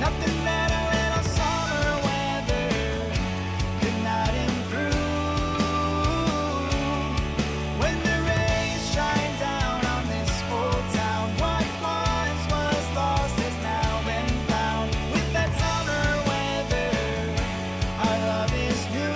Nothing that a little summer weather could not improve. When the rays shine down on this old town, what once was lost has now been found. With that summer weather, our love is new.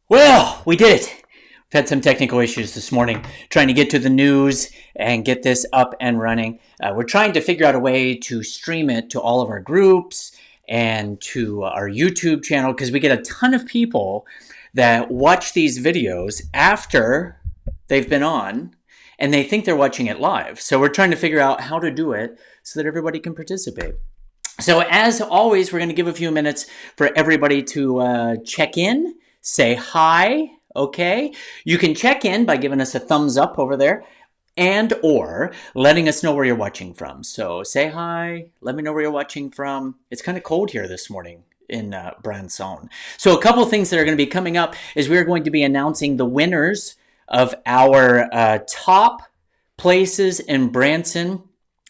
Well, we did it. We've had some technical issues this morning trying to get to the news and get this up and running. We're trying to figure out a way to stream it to all of our groups and to our YouTube channel because we get a ton of people that watch these videos after they've been on and they think they're watching it live. So we're trying to figure out how to do it so that everybody can participate. So as always, we're going to give a few minutes for everybody to check in. Say hi, okay? You can check in by giving us a thumbs up over there and or letting us know where you're watching from. So say hi, let me know where you're watching from. It's kind of cold here this morning in Branson. So a couple things that are going to be coming up is we're going to be announcing the winners of our top places in Branson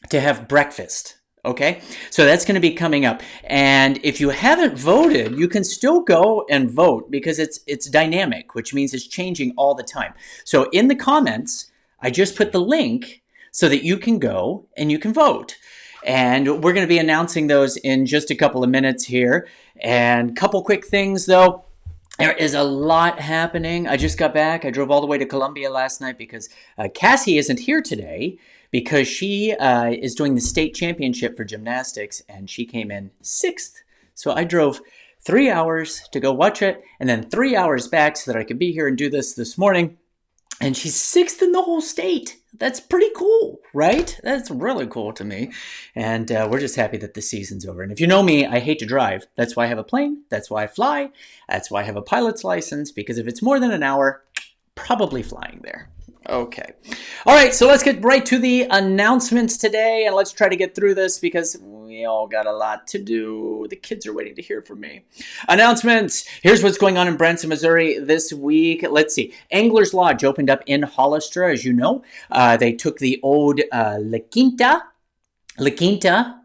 to have breakfast. Okay, so that's going to be coming up. And if you haven't voted, you can still go and vote because it's dynamic, which means it's changing all the time. So in the comments, I just put the link so that you can go and you can vote. And we're going to be announcing those in just a couple of minutes here. And couple quick things though. There is a lot happening. I just got back. I drove all the way to Columbia last night because Cassie isn't here today because she is doing the state championship for gymnastics and she came in 6th. So I drove 3 hours to go watch it and then 3 hours back so that I could be here and do this morning. And she's 6th in the whole state. That's pretty cool, right? That's really cool to me. And we're just happy that the season's over. And if you know me, I hate to drive. That's why I have a plane. That's why I fly. That's why I have a pilot's license. Because if it's more than an hour, probably flying there. Okay. All right, so let's get right to the announcements today. And let's try to get through this because we all got a lot to do. The kids are waiting to hear from me. Announcements. Here's what's going on in Branson, Missouri this week. Let's see. Angler's Lodge opened up in Hollister, as you know. They took the old La Quinta,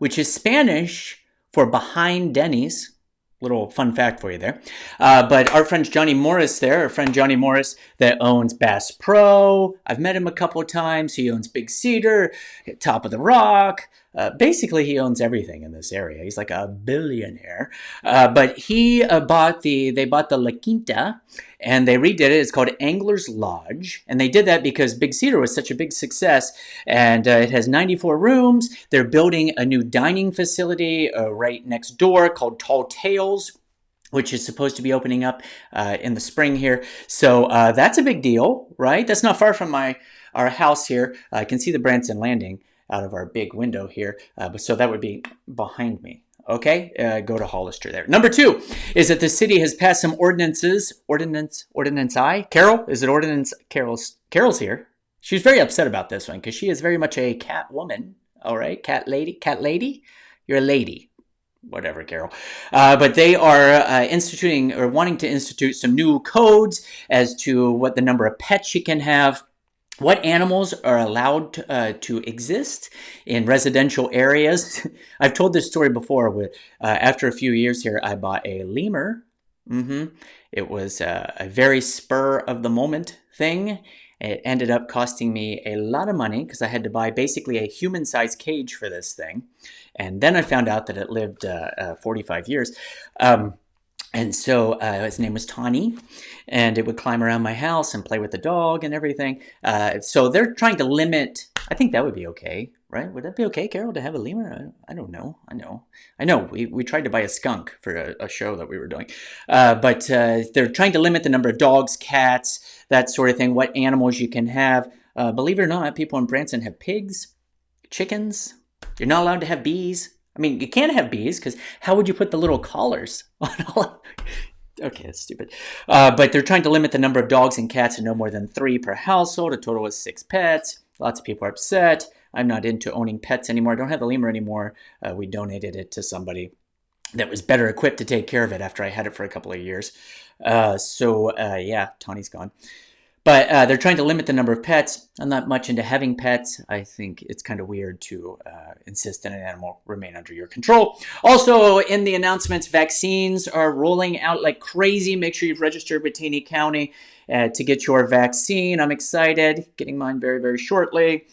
which is Spanish for behind Denny's. Little fun fact for you there. But our friend Johnny Morris there, our friend Johnny Morris that owns Bass Pro. I've met him a couple of times. He owns Big Cedar, Top of the Rock. Basically, he owns everything in this area. He's like a billionaire. But they bought the La Quinta and they redid it. It's called Angler's Lodge. And they did that because Big Cedar was such a big success. And it has 94 rooms. They're building a new dining facility right next door called Tall Tales, which is supposed to be opening up in the spring here. So that's a big deal, right? That's not far from our house here. I can see the Branson Landing out of our big window here. So that would be behind me. Okay, go to Hollister there. Number 2 is that the city has passed some ordinances. Ordinance I? Carol? Is it ordinance? Carol's here. She's very upset about this one because she is very much a cat woman. All right, cat lady? You're a lady. Whatever, Carol. But they are instituting or wanting to institute some new codes as to what the number of pets you can have, what animals are allowed to exist in residential areas. I've told this story before. After a few years here, I bought a lemur. It was a very spur of the moment thing. It ended up costing me a lot of money because I had to buy basically a human-sized cage for this thing. And then I found out that it lived 45 years. And so his name was Tawny, and it would climb around my house and play with the dog and everything. So they're trying to limit. I think that would be okay, right? Would that be okay, Carol, to have a lemur? I don't know. I know. We tried to buy a skunk for a show that we were doing. But they're trying to limit the number of dogs, cats, that sort of thing, what animals you can have. Believe it or not, people in Branson have pigs, chickens. You're not allowed to have bees. I mean, you can't have bees because how would you put the little collars on all of... Okay, that's stupid. But they're trying to limit the number of dogs and cats to no more than 3 per household. A total of 6 pets. Lots of people are upset. I'm not into owning pets anymore. I don't have a lemur anymore. We donated it to somebody that was better equipped to take care of it after I had it for a couple of years. Yeah, Tawny's gone. But they're trying to limit the number of pets. I'm not much into having pets. I think it's kind of weird to insist that an animal remain under your control. Also, in the announcements, vaccines are rolling out like crazy. Make sure you've registered with Taney County to get your vaccine. I'm excited. Getting mine very, very shortly.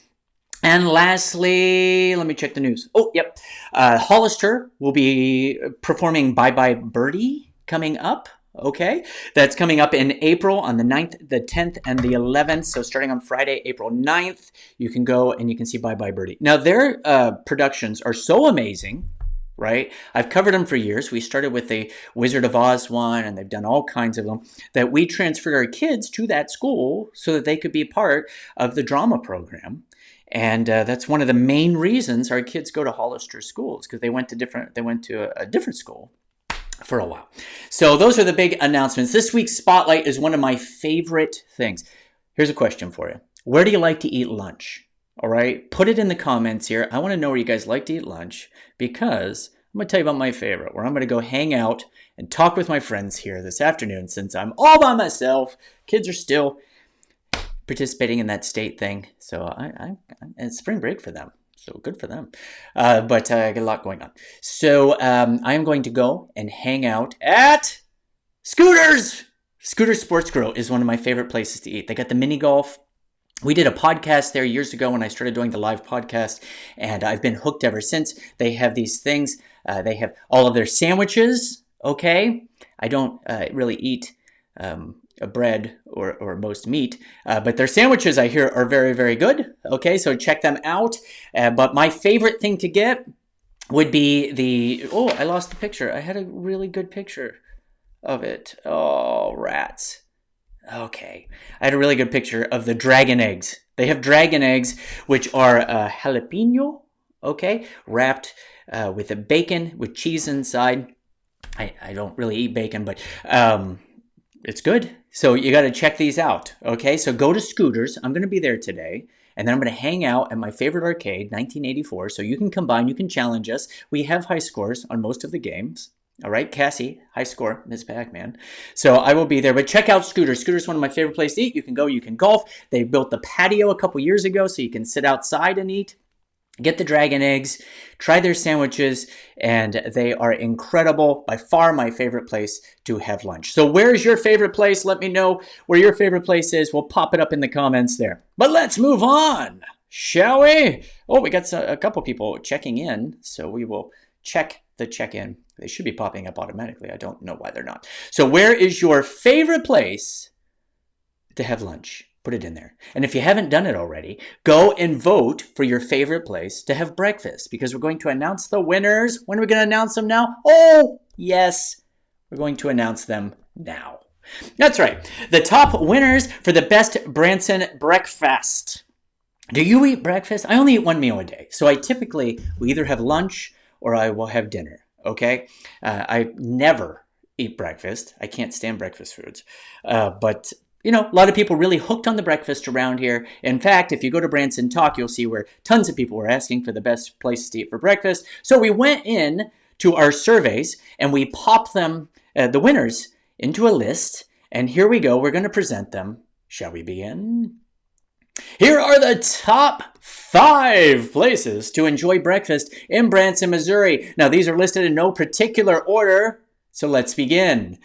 And lastly, let me check the news. Oh, yep. Hollister will be performing Bye Bye Birdie coming up. Okay, that's coming up in April on the 9th, the 10th, and the 11th. So starting on Friday, April 9th, you can go and you can see Bye Bye Birdie. Now, their productions are so amazing, right? I've covered them for years. We started with the Wizard of Oz one, and they've done all kinds of them, that we transferred our kids to that school so that they could be part of the drama program. And that's one of the main reasons our kids go to Hollister schools, because they went to a different school for a while. So those are the big announcements. This week's Spotlight is one of my favorite things. Here's a question for you. Where do you like to eat lunch? All right, put it in the comments here. I want to know where you guys like to eat lunch, because I'm going to tell you about my favorite, where I'm going to go hang out and talk with my friends here this afternoon, since I'm all by myself. Kids are still participating in that state thing. So it's spring break for them. So good for them. But I got a lot going on. So I am going to go and hang out at Scooters. Scooters Sports Grill is one of my favorite places to eat. They got the mini golf. We did a podcast there years ago when I started doing the live podcast, and I've been hooked ever since. They have these things. They have all of their sandwiches, okay? I don't really eat bread or most meat, but their sandwiches, I hear, are very, very good. Okay, so check them out. But my favorite thing to get would be I lost the picture. I had a really good picture of it. Oh, rats. Okay, I had a really good picture of the dragon eggs. They have dragon eggs, which are jalapeno, okay, wrapped with a bacon with cheese inside. I don't really eat bacon, but it's good. So you got to check these out. Okay, so go to Scooters. I'm going to be there today. And then I'm going to hang out at my favorite arcade, 1984. So you can combine, you can challenge us. We have high scores on most of the games. All right, Cassie, high score, Miss Pac-Man. So I will be there. But check out Scooters. Scooters is one of my favorite places to eat. You can go, you can golf. They built the patio a couple years ago so you can sit outside and eat. Get the dragon eggs, try their sandwiches, and they are incredible. By far my favorite place to have lunch. So where's your favorite place? Let me know where your favorite place is. We'll pop it up in the comments there. But let's move on, shall we? Oh, we got a couple people checking in, so we will check the check-in. They should be popping up automatically. I don't know why they're not. So where is your favorite place to have lunch? Put it in there. And if you haven't done it already, go and vote for your favorite place to have breakfast, because we're going to announce the winners. When are we going to announce them now? Oh, yes. We're going to announce them now. That's right. The top winners for the best Branson breakfast. Do you eat breakfast? I only eat one meal a day. So I typically will either have lunch or I will have dinner. Okay? I never eat breakfast. I can't stand breakfast foods. But you know, a lot of people really hooked on the breakfast around here. In fact, if you go to Branson Talk, you'll see where tons of people were asking for the best places to eat for breakfast. So we went in to our surveys and we popped them, the winners, into a list. And here we go. We're going to present them. Shall we begin? Here are the top 5 places to enjoy breakfast in Branson, Missouri. Now, these are listed in no particular order. So let's begin.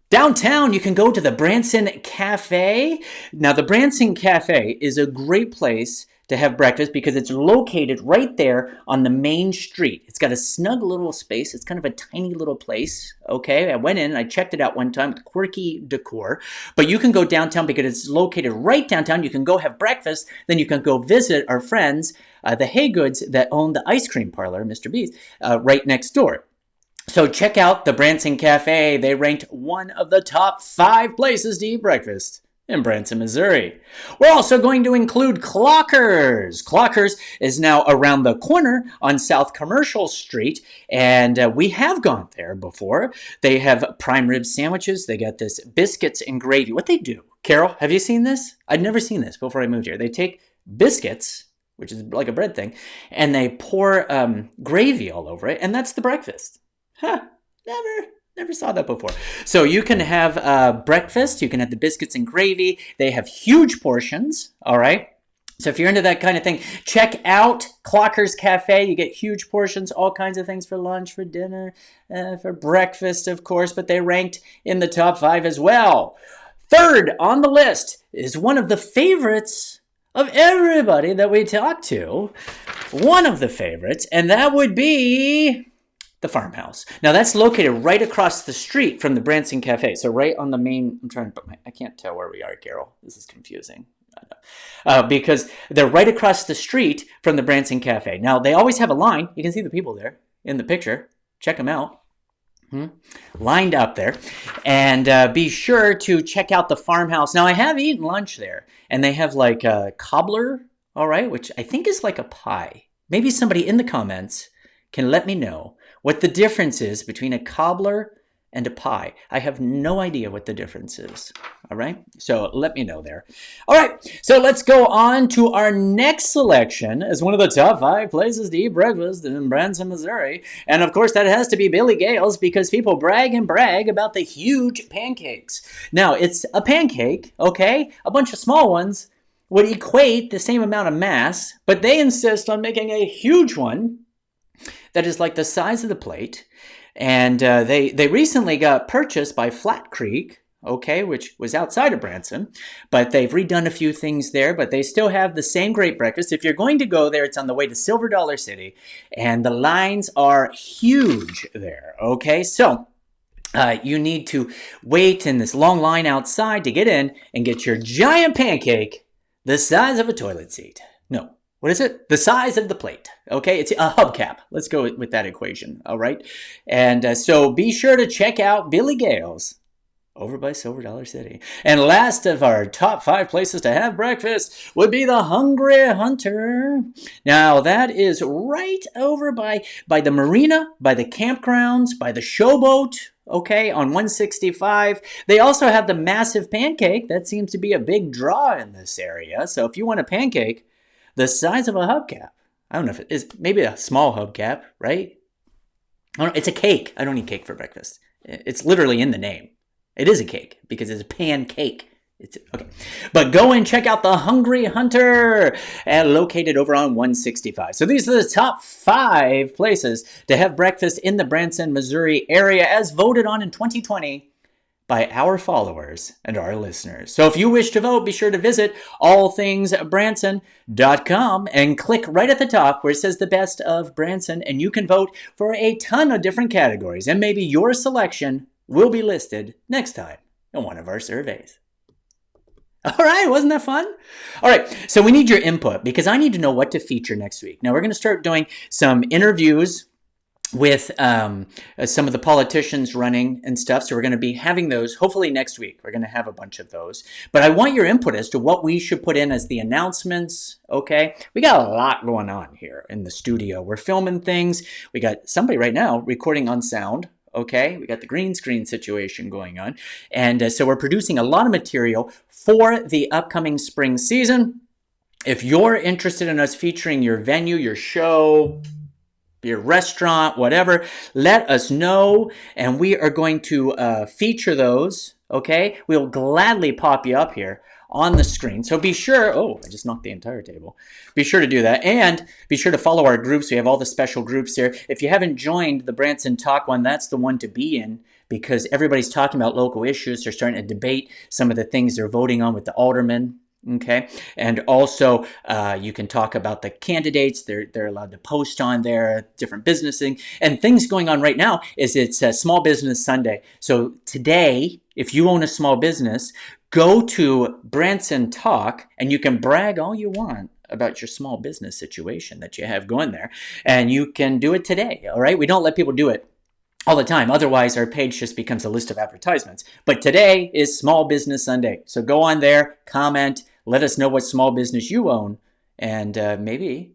Downtown, you can go to the Branson Cafe. Now, the Branson Cafe is a great place to have breakfast because it's located right there on the main street. It's got a snug little space. It's kind of a tiny little place, okay? I went in and I checked it out one time with quirky decor. But you can go downtown because it's located right downtown. You can go have breakfast. Then you can go visit our friends, the Haygoods that own the ice cream parlor, Mr. B's, right next door. So check out the Branson Cafe. They ranked one of the top 5 places to eat breakfast in Branson, Missouri. We're also going to include Clockers. Clockers is now around the corner on South Commercial Street, and we have gone there before. They have prime rib sandwiches. They got this biscuits and gravy. What they do, Carol, have you seen this? I'd never seen this before I moved here. They take biscuits, which is like a bread thing, and they pour gravy all over it, and that's the breakfast. Huh, never saw that before. So you can have breakfast. You can have the biscuits and gravy. They have huge portions, all right? So if you're into that kind of thing, check out Clockers Cafe. You get huge portions, all kinds of things for lunch, for dinner, for breakfast, of course, but they ranked in the top 5 as well. Third on the list is one of the favorites of everybody that we talk to. One of the favorites, and that would be the Farmhouse. Now that's located right across the street from the Branson Cafe. So right on the main, I can't tell where we are, Carol. This is confusing. Because they're right across the street from the Branson Cafe. Now they always have a line. You can see the people there in the picture. Check them out. Lined up there. And be sure to check out the Farmhouse. Now I have eaten lunch there. And they have like a cobbler, all right, which I think is like a pie. Maybe somebody in the comments can let me know what the difference is between a cobbler and a pie. I have no idea what the difference is. All right? So let me know there. All right. So let's go on to our next selection as one of the top 5 places to eat breakfast in Branson, Missouri. And of course, that has to be Billy Gale's because people brag and brag about the huge pancakes. Now, it's a pancake, okay? A bunch of small ones would equate the same amount of mass, but they insist on making a huge one that is like the size of the plate. And they recently got purchased by Flat Creek, okay, which was outside of Branson. But they've redone a few things there, but they still have the same great breakfast. If you're going to go there, it's on the way to Silver Dollar City. And the lines are huge there, okay? So you need to wait in this long line outside to get in and get your giant pancake the size of a toilet seat. No. What is it? The size of the plate. Okay, it's a hubcap. Let's go with that equation. All right. And so be sure to check out Billy Gale's over by Silver Dollar City. And last of our top 5 places to have breakfast would be the Hungry Hunter. Now that is right over by the marina, by the campgrounds, by the showboat. Okay, on 165. They also have the massive pancake. That seems to be a big draw in this area. So if you want a pancake the size of a hubcap. I don't know if it is, maybe a small hubcap, right? It's a cake. I don't eat cake for breakfast. It's literally in the name. It is a cake because it's a pancake. It's okay. But go and check out the Hungry Hunter, located over on 165. So these are the top 5 places to have breakfast in the Branson, Missouri area as voted on in 2020 by our followers and our listeners. So if you wish to vote, be sure to visit allthingsbranson.com and click right at the top where it says the best of Branson, and you can vote for a ton of different categories, and maybe your selection will be listed next time in one of our surveys. All right, wasn't that fun? All right, so we need your input because I need to know what to feature next week. Now we're going to start doing some interviews with some of the politicians running and stuff. So we're going to be having those hopefully next week. We're going to have a bunch of those. But I want your input as to what we should put in as the announcements, okay? We got a lot going on here in the studio. We're filming things. We got somebody right now recording on sound, okay? We got the green screen situation going on. And so we're producing a lot of material for the upcoming spring season. If you're interested in us featuring your venue, your show, your restaurant, whatever, let us know, and we are going to feature those, okay? We'll gladly pop you up here on the screen. So be sure, oh, I just knocked the entire table. Be sure to do that, and be sure to follow our groups. We have all the special groups here. If you haven't joined the Branson Talk one, that's the one to be in, because everybody's talking about local issues. They're starting to debate some of the things they're voting on with the aldermen. Okay, and also you can talk about the candidates. They're allowed to post on there, different business things, and things going on right now is it's Small Business Sunday. So today, if you own a small business, go to Branson Talk, and you can brag all you want about your small business situation that you have going there, and you can do it today. All right, we don't let people do it all the time. Otherwise, our page just becomes a list of advertisements. But today is Small Business Sunday. So go on there, comment, let us know what small business you own, and maybe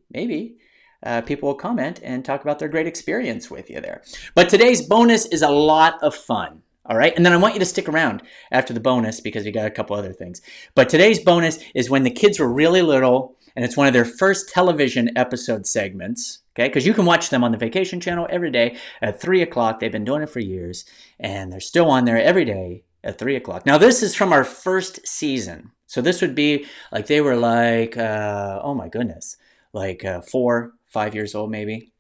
people will comment and talk about their great experience with you there. But today's bonus is a lot of fun. All right, and then I want you to stick around after the bonus because we got a couple other things. But today's bonus is when the kids were really little, and it's one of their first television episode segments. Okay, because you can watch them on the Vacation Channel every day at 3 o'clock. They've been doing it for years, and they're still on there every day at 3 o'clock. Now, this is from our first season. So this would be like they were like, oh my goodness, like 4, 5 years old maybe.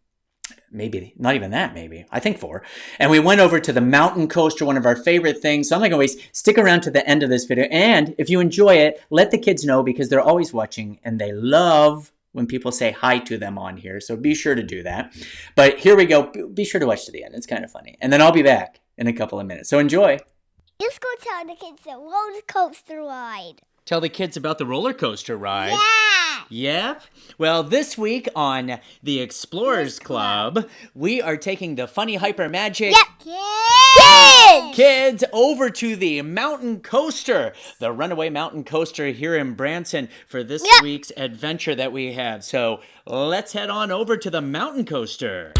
Maybe, not even that maybe. I think 4. And we went over to the mountain coaster, one of our favorite things. So I'm not going to waste. Stick around to the end of this video. And if you enjoy it, let the kids know because they're always watching and they love when people say hi to them on here. So be sure to do that. But here we go. Be sure to watch to the end. It's kind of funny. And then I'll be back in a couple of minutes. So enjoy. Let's go tell the kids the roller coaster ride. Tell the kids about the roller coaster ride. Yeah. Yep. Well, this week on the Explorers Club, we are taking the Funny Hyper Magic kids over to the mountain coaster, the Runaway Mountain Coaster here in Branson for this week's adventure that we have. So let's head on over to the mountain coaster.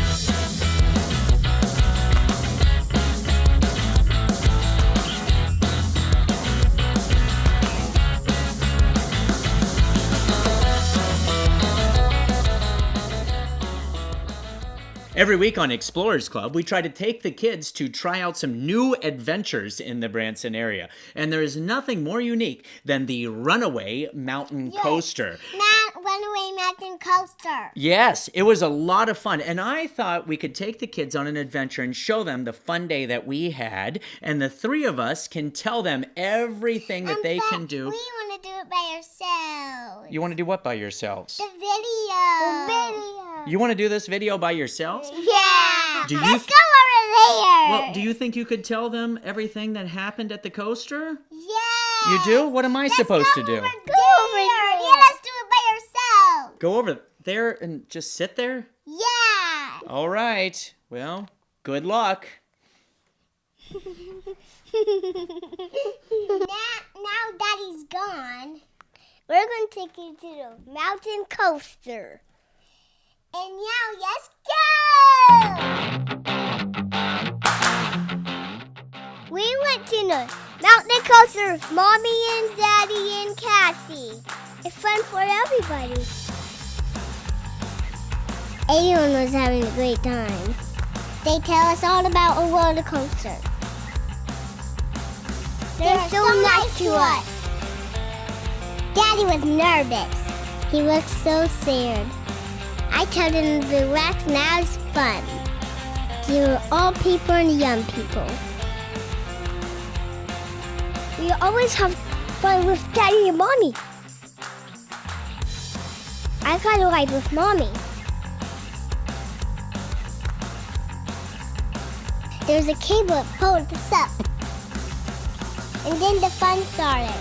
Every week on Explorers Club, we try to take the kids to try out some new adventures in the Branson area. And there is nothing more unique than the Runaway Mountain Coaster. Runaway Mountain Coaster. Yes, it was a lot of fun. And I thought we could take the kids on an adventure and show them the fun day that we had. And the 3 of us can tell them everything that they can do. We want to do it by ourselves. You want to do what by yourselves? The video. You want to do this video by yourselves? Yeah. Do you Let's go over there. Well, do you think you could tell them everything that happened at the coaster? Yeah. You do? What am I supposed to do? Go over there. Yeah, let's do it by ourselves. Go over there and just sit there? Yeah. All right. Well, good luck. Now Daddy's gone. We're going to take you to the mountain coaster. And now, let's go! We went to the mountain coaster with Mommy and Daddy and Cassie. It's fun for everybody. Everyone was having a great time. They tell us all about a roller coaster. They're so nice to us. Daddy was nervous. He looked so sad. I told them to relax, now it's fun. They were all people and young people. We always have fun with Daddy and Mommy. I got a ride with Mommy. There's a cable that pulled us up. And then the fun started.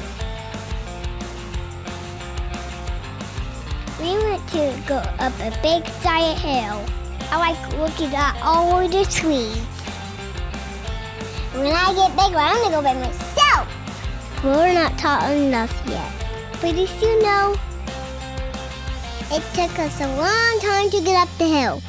We went to go up a big giant hill. I like looking at all of the trees. When I get bigger, I'm gonna go by myself. We're not tall enough yet. But you still know, it took us a long time to get up the hill.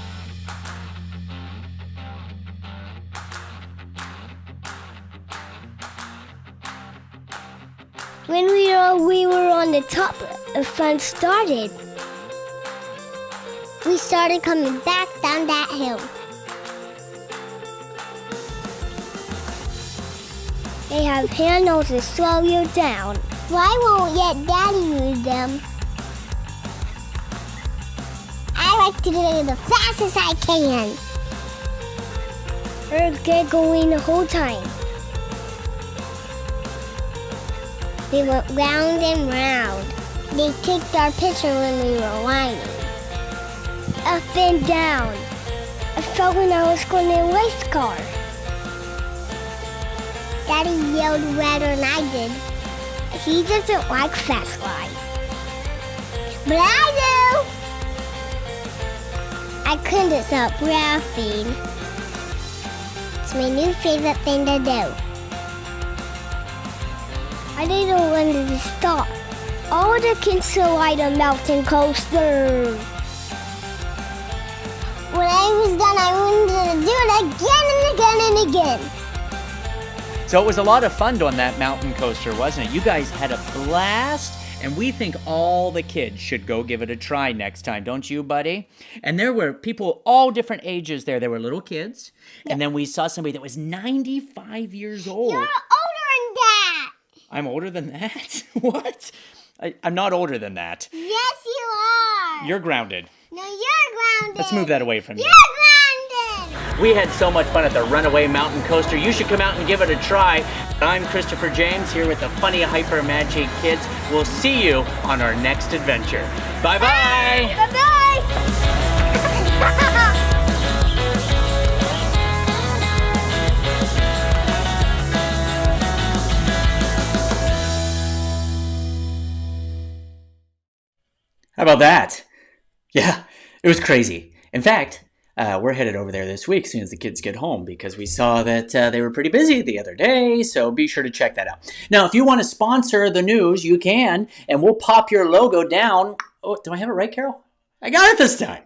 When we were on the top, the fun started. We started coming back down that hill. They have handles to slow you down. Why won't yet Daddy use them? I like to do it as fast as I can. We were giggling the whole time. We went round and round. They took our picture when we were whining. Up and down. I felt when I was going in a race car. Daddy yelled louder than I did. He doesn't like fast rides. But I do! I couldn't stop laughing. It's my new favorite thing to do. I didn't want it to stop. All the kids to ride a mountain coaster. When I was done, I wanted to do it again and again and again. So it was a lot of fun doing that mountain coaster, wasn't it? You guys had a blast, and we think all the kids should go give it a try next time, don't you, buddy? And there were people all different ages there. There were little kids, and then we saw somebody that was 95 years old. You're older than that. I'm older than that? What? I'm not older than that. Yes, you are. You're grounded. No, you're grounded. Let's move that away from you. You're grounded. We had so much fun at the Runaway Mountain Coaster. You should come out and give it a try. I'm Christopher James here with the funny Hyper Magic Kids. We'll see you on our next adventure. Bye-bye. Bye-bye. How about that? Yeah, it was crazy. In fact, we're headed over there this week as soon as the kids get home because we saw that they were pretty busy the other day, so be sure to check that out. Now, if you want to sponsor the news, you can, and we'll pop your logo down. Oh, do I have it right, Carol? I got it this time.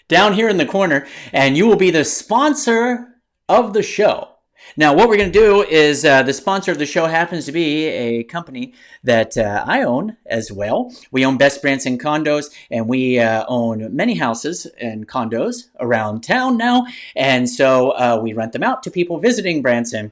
Down here in the corner, and you will be the sponsor of the show. Now, what we're going to do is the sponsor of the show happens to be a company that I own as well. We own Best Branson Condos, and we own many houses and condos around town now. And so we rent them out to people visiting Branson.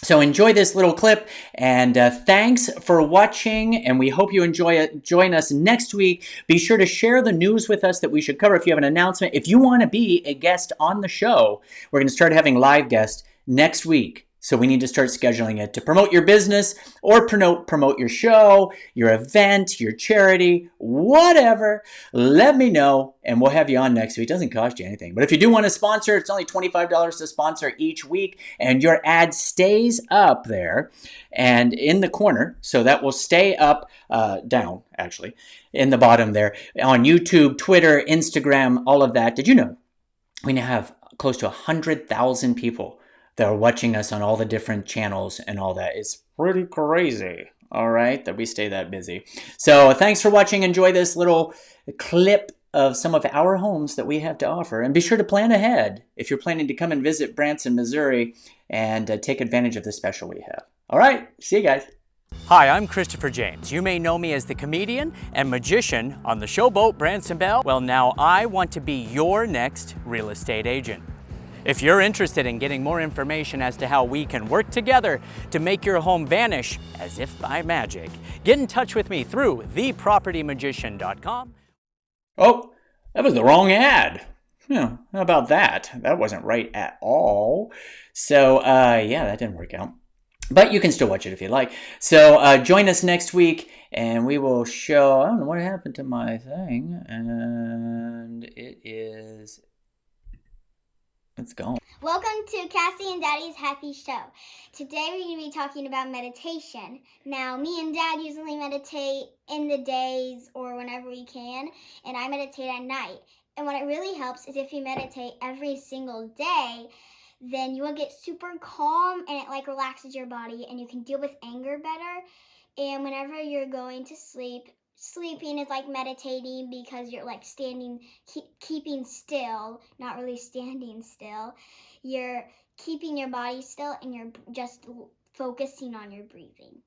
So enjoy this little clip, and thanks for watching, and we hope you enjoy it. Join us next week. Be sure to share the news with us that we should cover if you have an announcement. If you want to be a guest on the show, we're going to start having live guests next week. So we need to start scheduling it to promote your business or promote your show, your event, your charity, whatever. Let me know and we'll have you on next week. It doesn't cost you anything. But if you do want to sponsor, it's only $25 to sponsor each week and your ad stays up there and in the corner. So that will stay up, down actually, in the bottom there on YouTube, Twitter, Instagram, all of that. Did you know we now have close to 100,000 people that are watching us on all the different channels and all that? It's pretty crazy, all right, that we stay that busy. So thanks for watching. Enjoy this little clip of some of our homes that we have to offer. And be sure to plan ahead if you're planning to come and visit Branson, Missouri, and take advantage of the special we have. All right, see you guys. Hi, I'm Christopher James. You may know me as the comedian and magician on the showboat Branson Belle. Well, now I want to be your next real estate agent. If you're interested in getting more information as to how we can work together to make your home vanish as if by magic, get in touch with me through thepropertymagician.com. Oh, that was the wrong ad. How about that? That wasn't right at all. So, yeah, that didn't work out. But you can still watch it if you like. So join us next week and we will show, I don't know what happened to my thing. And it's gone. Welcome to Cassie and Daddy's Happy Show. Today we're going to be talking about meditation. Now, me and Dad usually meditate in the days or whenever we can, and I meditate at night. And what it really helps is if you meditate every single day, then you will get super calm and it relaxes your body and you can deal with anger better. And whenever you're going to sleep, sleeping is like meditating because you're keeping still, not really standing still. You're keeping your body still and you're just focusing on your breathing.